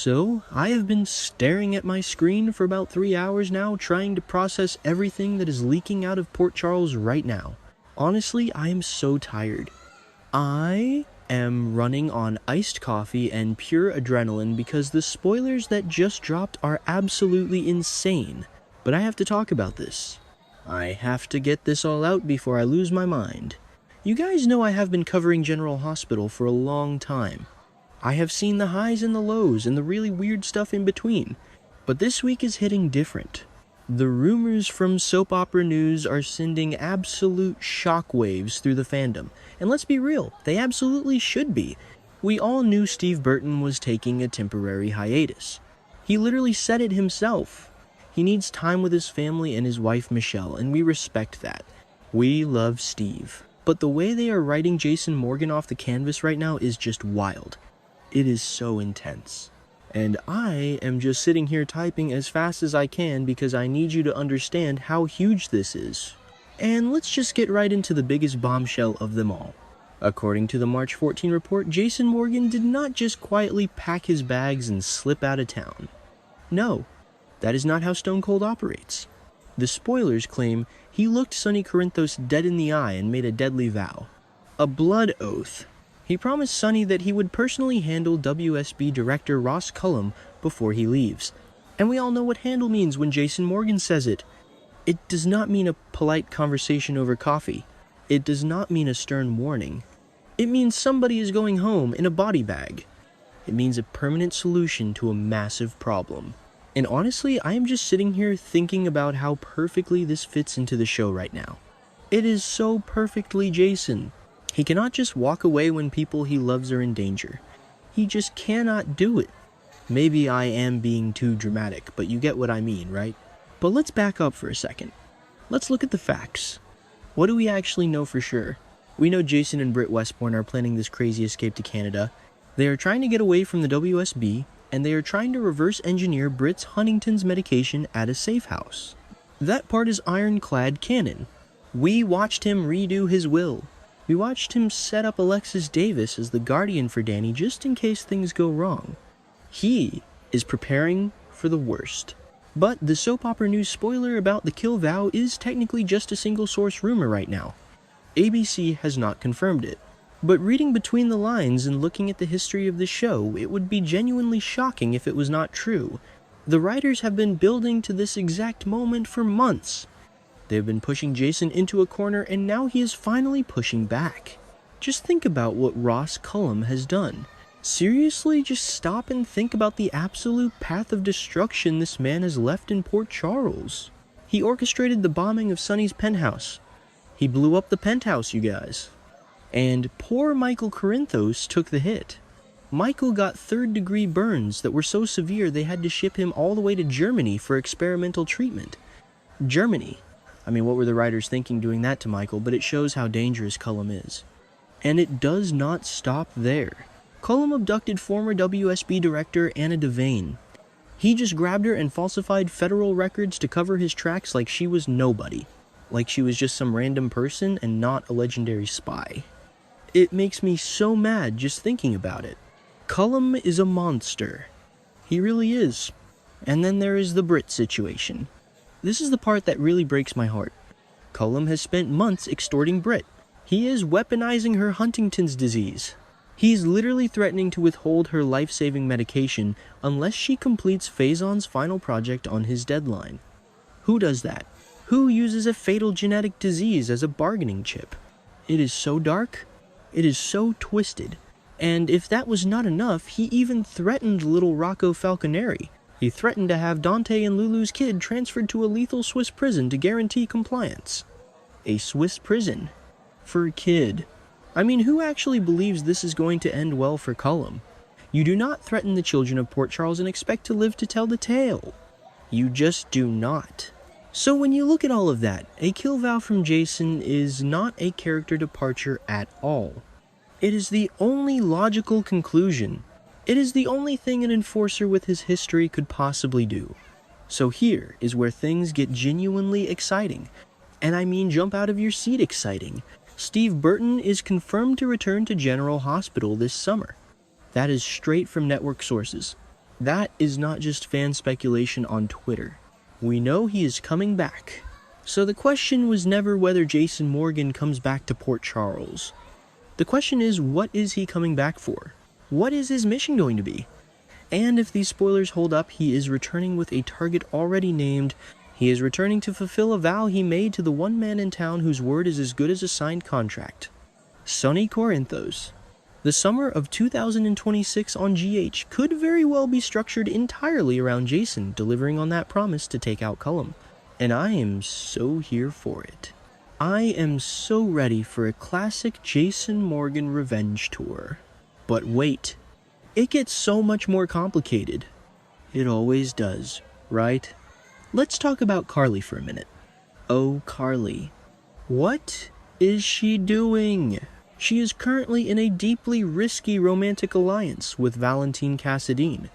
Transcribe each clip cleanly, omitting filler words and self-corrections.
So, I have been staring at my screen for about 3 hours now, trying to process everything that is leaking out of Port Charles right now. Honestly, I am so tired. I am running on iced coffee and pure adrenaline because the spoilers that just dropped are absolutely insane. But I have to talk about this. I have to get this all out before I lose my mind. You guys know I have been covering General Hospital for a long time. I have seen the highs and the lows and the really weird stuff in between, but this week is hitting different. The rumors from soap opera news are sending absolute shockwaves through the fandom, and let's be real, they absolutely should be. We all knew Steve Burton was taking a temporary hiatus. He literally said it himself. He needs time with his family and his wife Michelle, and we respect that. We love Steve. But the way they are writing Jason Morgan off the canvas right now is just wild. It is so intense. And I am just sitting here typing as fast as I can because I need you to understand how huge this is. And let's just get right into the biggest bombshell of them all. According to the March 14 report, Jason Morgan did not just quietly pack his bags and slip out of town. No, that is not how Stone Cold operates. The spoilers claim he looked Sonny Corinthos dead in the eye and made a deadly vow. A blood oath. He promised Sonny that he would personally handle WSB director Ross Cullum before he leaves. And we all know what handle means when Jason Morgan says it. It does not mean a polite conversation over coffee. It does not mean a stern warning. It means somebody is going home in a body bag. It means a permanent solution to a massive problem. And honestly, I am just sitting here thinking about how perfectly this fits into the show right now. It is so perfectly Jason. He cannot just walk away when people he loves are in danger. He just cannot do it. Maybe I am being too dramatic, but you get what I mean, right? But let's back up for a second. Let's look at the facts. What do we actually know for sure? We know Jason and Britt Westbourne are planning this crazy escape to Canada. They are trying to get away from the WSB, and they are trying to reverse engineer Britt's Huntington's medication at a safe house. That part is ironclad canon. We watched him redo his will. We watched him set up Alexis Davis as the guardian for Danny just in case things go wrong. He is preparing for the worst. But the soap opera news spoiler about the kill vow is technically just a single source rumor right now. ABC has not confirmed it. But reading between the lines and looking at the history of the show, it would be genuinely shocking if it was not true. The writers have been building to this exact moment for months. They've been pushing Jason into a corner, and now he is finally pushing back. Just think about what Ross Cullum has done. Seriously, just stop and think about the absolute path of destruction this man has left in Port Charles. He orchestrated the bombing of Sonny's penthouse. He blew up the penthouse, you guys. And poor Michael Corinthos took the hit. Michael got third-degree burns that were so severe they had to ship him all the way to Germany for experimental treatment. Germany. I mean, what were the writers thinking doing that to Michael, but it shows how dangerous Cullum is. And it does not stop there. Cullum abducted former WSB director Anna Devane. He just grabbed her and falsified federal records to cover his tracks like she was nobody. Like she was just some random person and not a legendary spy. It makes me so mad just thinking about it. Cullum is a monster. He really is. And then there is the Brit situation. This is the part that really breaks my heart. Cullum has spent months extorting Britt. He is weaponizing her Huntington's disease. He's literally threatening to withhold her life-saving medication unless she completes Faison's final project on his deadline. Who does that? Who uses a fatal genetic disease as a bargaining chip? It is so dark. It is so twisted. And if that was not enough, he even threatened little Rocco Falconeri. He threatened to have Dante and Lulu's kid transferred to a lethal Swiss prison to guarantee compliance. A Swiss prison? For a kid. I mean, who actually believes this is going to end well for Cullum? You do not threaten the children of Port Charles and expect to live to tell the tale. You just do not. So when you look at all of that, a kill vow from Jason is not a character departure at all. It is the only logical conclusion. It is the only thing an enforcer with his history could possibly do. So here is where things get genuinely exciting. And I mean jump out of your seat exciting. Steve Burton is confirmed to return to General Hospital this summer. That is straight from network sources. That is not just fan speculation on Twitter. We know he is coming back. So the question was never whether Jason Morgan comes back to Port Charles. The question is, what is he coming back for? What is his mission going to be? And if these spoilers hold up, he is returning with a target already named. He is returning to fulfill a vow he made to the one man in town whose word is as good as a signed contract. Sonny Corinthos. The summer of 2026 on GH could very well be structured entirely around Jason delivering on that promise to take out Cullum. And I am so here for it. I am so ready for a classic Jason Morgan revenge tour. But wait, it gets so much more complicated. It always does, right? Let's talk about Carly for a minute. Oh, Carly. What is she doing? She is currently in a deeply risky romantic alliance with Valentine Cassadine.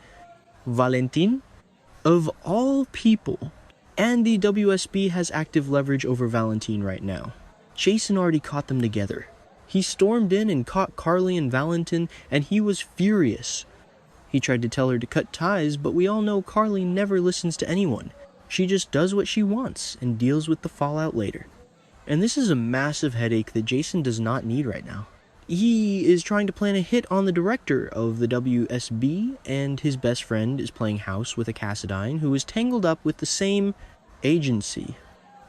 Valentine? Of all people. And the WSB has active leverage over Valentine right now. Jason already caught them together. He stormed in and caught Carly and Valentine, and he was furious. He tried to tell her to cut ties, but we all know Carly never listens to anyone. She just does what she wants and deals with the fallout later. And this is a massive headache that Jason does not need right now. He is trying to plan a hit on the director of the WSB, and his best friend is playing house with a Cassadine who is tangled up with the same agency.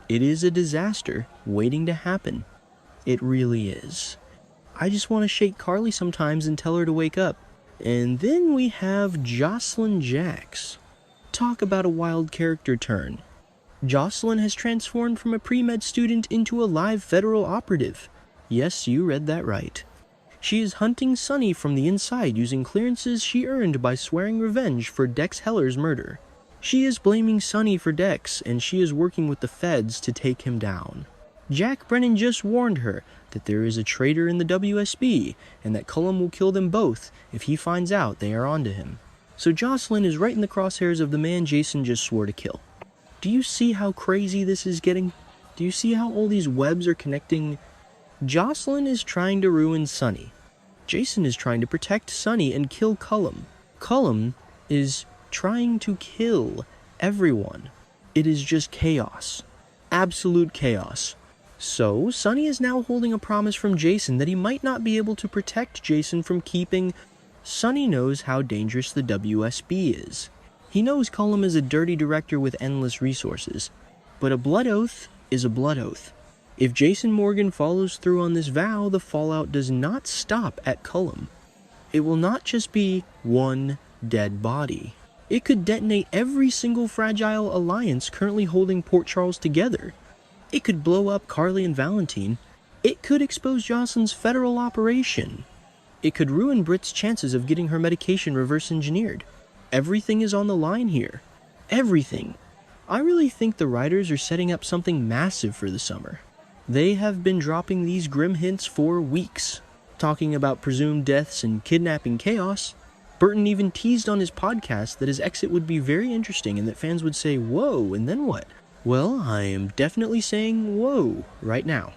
It is a disaster waiting to happen. It really is. I just want to shake Carly sometimes and tell her to wake up. And then we have Josslyn Jax. Talk about a wild character turn. Josslyn has transformed from a pre-med student into a live federal operative. Yes, you read that right. She is hunting Sonny from the inside using clearances she earned by swearing revenge for Dex Heller's murder. She is blaming Sonny for Dex, and she is working with the feds to take him down. Jack Brennan just warned her that there is a traitor in the WSB, and that Cullum will kill them both if he finds out they are onto him. So Josslyn is right in the crosshairs of the man Jason just swore to kill. Do you see how crazy this is getting? Do you see how all these webs are connecting? Josslyn is trying to ruin Sonny. Jason is trying to protect Sonny and kill Cullum. Cullum is trying to kill everyone. It is just chaos. Absolute chaos. So, Sonny is now holding a promise from Jason that he might not be able to protect Jason from keeping. Sonny knows how dangerous the WSB is. He knows Cullum is a dirty director with endless resources. But a blood oath is a blood oath. If Jason Morgan follows through on this vow, the fallout does not stop at Cullum. It will not just be one dead body. It could detonate every single fragile alliance currently holding Port Charles together. It could blow up Carly and Valentine. It could expose Josslyn's federal operation. It could ruin Britt's chances of getting her medication reverse engineered. Everything is on the line here. Everything. I really think the writers are setting up something massive for the summer. They have been dropping these grim hints for weeks, talking about presumed deaths and kidnapping chaos. Burton even teased on his podcast that his exit would be very interesting and that fans would say, whoa, and then what? Well, I am definitely saying whoa right now.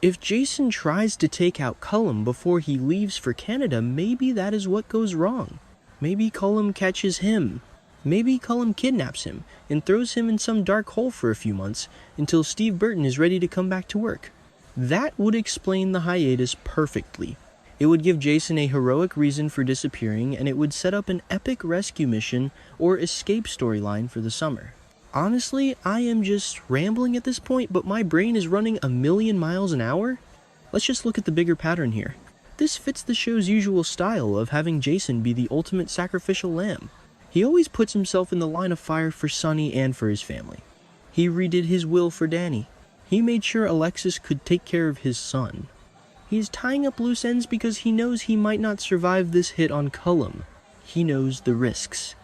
If Jason tries to take out Cullum before he leaves for Canada, maybe that is what goes wrong. Maybe Cullum catches him. Maybe Cullum kidnaps him and throws him in some dark hole for a few months until Steve Burton is ready to come back to work. That would explain the hiatus perfectly. It would give Jason a heroic reason for disappearing, and it would set up an epic rescue mission or escape storyline for the summer. Honestly, I am just rambling at this point, but my brain is running 1,000,000 miles an hour. Let's just look at the bigger pattern here. This fits the show's usual style of having Jason be the ultimate sacrificial lamb. He always puts himself in the line of fire for Sonny and for his family. He redid his will for Danny. He made sure Alexis could take care of his son. He is tying up loose ends because he knows he might not survive this hit on Cullum. He knows the risks.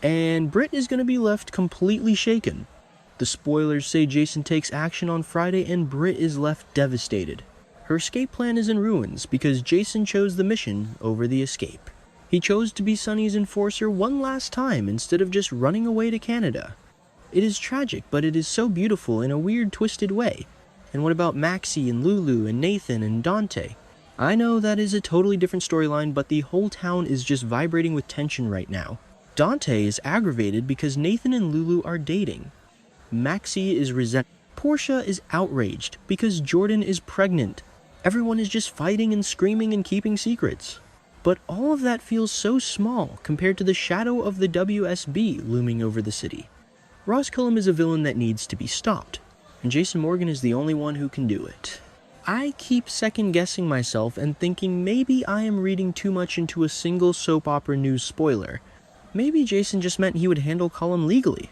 And Britt is going to be left completely shaken. The spoilers say Jason takes action on Friday and Britt is left devastated. Her escape plan is in ruins because Jason chose the mission over the escape. He chose to be Sonny's enforcer one last time instead of just running away to Canada. It is tragic, but it is so beautiful in a weird, twisted way. And what about Maxie and Lulu and Nathan and Dante? I know that is a totally different storyline, but the whole town is just vibrating with tension right now. Dante is aggravated because Nathan and Lulu are dating. Maxie is resentful. Portia is outraged because Jordan is pregnant. Everyone is just fighting and screaming and keeping secrets. But all of that feels so small compared to the shadow of the WSB looming over the city. Ross Cullum is a villain that needs to be stopped, and Jason Morgan is the only one who can do it. I keep second-guessing myself and thinking maybe I am reading too much into a single soap opera news spoiler. Maybe Jason just meant he would handle Cullum legally.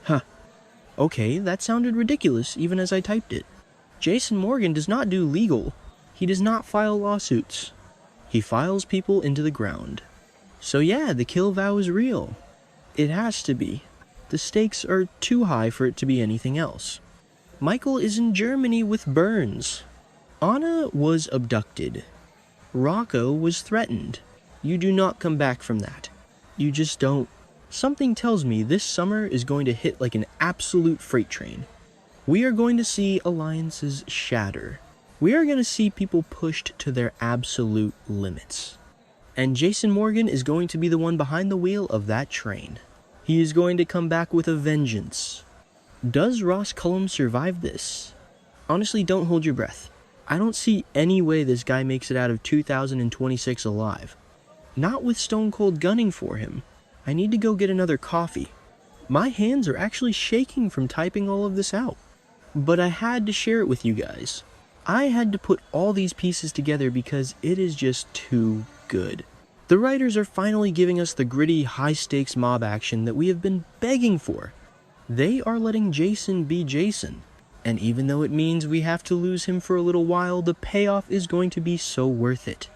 Huh. Okay, that sounded ridiculous even as I typed it. Jason Morgan does not do legal. He does not file lawsuits. He files people into the ground. So yeah, the kill vow is real. It has to be. The stakes are too high for it to be anything else. Michael is in Germany with burns. Anna was abducted. Rocco was threatened. You do not come back from that. You just don't. Something tells me this summer is going to hit like an absolute freight train. We are going to see alliances shatter. We are going to see people pushed to their absolute limits. And Jason Morgan is going to be the one behind the wheel of that train. He is going to come back with a vengeance. Does Ross Cullum survive this? Honestly, don't hold your breath. I don't see any way this guy makes it out of 2026 alive. Not with Stone Cold gunning for him. I need to go get another coffee. My hands are actually shaking from typing all of this out. But I had to share it with you guys. I had to put all these pieces together because it is just too good. The writers are finally giving us the gritty, high-stakes mob action that we have been begging for. They are letting Jason be Jason. And even though it means we have to lose him for a little while, the payoff is going to be so worth it.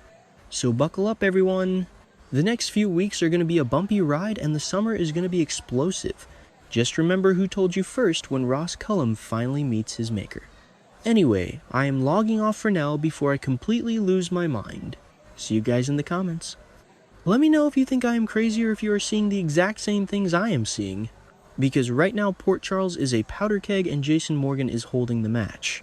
So buckle up, everyone. The next few weeks are going to be a bumpy ride, and the summer is going to be explosive. Just remember who told you first when Ross Cullum finally meets his maker. Anyway, I am logging off for now before I completely lose my mind. See you guys in the comments. Let me know if you think I am crazy or if you are seeing the exact same things I am seeing. Because right now Port Charles is a powder keg and Jason Morgan is holding the match.